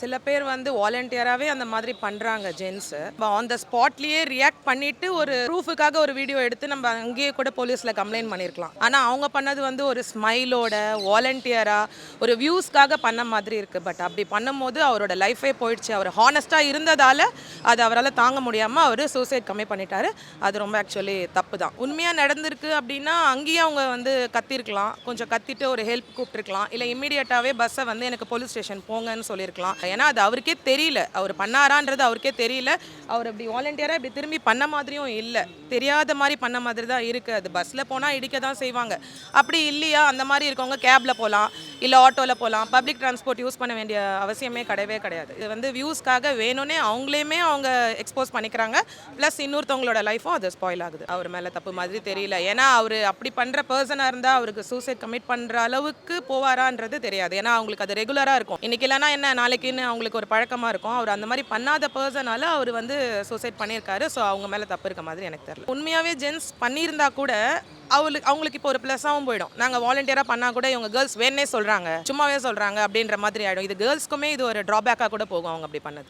சில பேர் வந்து வாலண்டியராகவே அந்த மாதிரி பண்ணுறாங்க ஜென்ஸு. ஆன் த ஸ்பாட்லேயே ரியாக்ட் பண்ணிவிட்டு ஒரு ப்ரூஃபுக்காக ஒரு வீடியோ எடுத்து நம்ம அங்கேயே கூட போலீஸில் கம்ப்ளைண்ட் பண்ணியிருக்கலாம். ஆனால் அவங்க பண்ணது வந்து ஒரு ஸ்மைலோட வாலண்டியராக ஒரு வியூஸ்க்காக பண்ண மாதிரி இருக்குது. பட் அப்படி பண்ணும்போது அவரோட லைஃபே போயிடுச்சு. அவர் ஹானஸ்ட்டாக இருந்ததால் அது அவரால் தாங்க முடியாமல் அவர் சூசைட் கம்மி பண்ணிட்டாரு. அது ரொம்ப ஆக்சுவலி தப்பு தான். உண்மையாக நடந்திருக்கு அப்படின்னா அங்கேயே அவங்க வந்து கத்திருக்கலாம், கொஞ்சம் கத்திட்டு ஒரு ஹெல்ப் கூப்பிட்டுருக்கலாம், இல்லை இம்மீடியட்டாகவே பஸ்ஸை வந்து எனக்கு போலீஸ் ஸ்டேஷன் போங்கன்னு சொல்லியிருக்கலாம். ஏன்னா அது அவருக்கே தெரியல, அவர் பண்ணாரான்றது அவருக்கே தெரியல. அவர் இப்படி வாலண்டியராக இப்படி திரும்பி பண்ண மாதிரியும் இல்லை, தெரியாத மாதிரி பண்ண மாதிரி தான் இருக்குது. அது பஸ்ஸில் போனால் இடிக்க தான் செய்வாங்க. அப்படி இல்லையா அந்த மாதிரி இருக்கவங்க கேபில் போகலாம், இல்லை ஆட்டோவில் போகலாம். பப்ளிக் டிரான்ஸ்போர்ட் யூஸ் பண்ண வேண்டிய அவசியமே கிடையவே கிடையாது. இது வந்து வியூஸ்க்காக வேணும்னே அவங்களையுமே அவங்க எக்ஸ்போஸ் பண்ணிக்கிறாங்க. ப்ளஸ் இன்னொருத்தவங்களோட லைஃப்பும் அது ஸ்பாயில் ஆகுது. அவர் மேலே தப்பு மாதிரி தெரியல. ஏன்னா அவர் அப்படி பண்ணுற பர்சனாக இருந்தால் அவருக்கு சூசைட் கமிட் பண்ணுற அளவுக்கு போவாரான்றது தெரியாது. ஏன்னா அவங்களுக்கு அது ரெகுலராக இருக்கும். இன்னைக்கு இல்லைனா என்ன நாளைக்குன்னு அவங்களுக்கு ஒரு பழக்கமாக இருக்கும். அவர் அந்த மாதிரி பண்ணாத பர்சனால அவர் வந்து சூசைட் பண்ணியிருக்காரு. ஸோ அவங்க மேலே தப்பு இருக்க மாதிரி எனக்கு தெரியல. உண்மையாகவே ஜென்ஸ் பண்ணியிருந்தா கூட அவங்களுக்கு இப்போ ஒரு ப்ளஸ்ஸாகவும் போயிடும். நாங்கள் வாலண்டியராக பண்ணால் கூட இவங்க கேர்ள்ஸ் வேணே சொல்கிறாங்க, சும்மாவே சொல்கிறாங்க அப்படின்ற மாதிரி ஆகிடும். இது கேர்ள்ஸ்க்குமே இது ஒரு ட்ராபேக்காக கூட போகும் அவங்க அப்படி பண்ணது.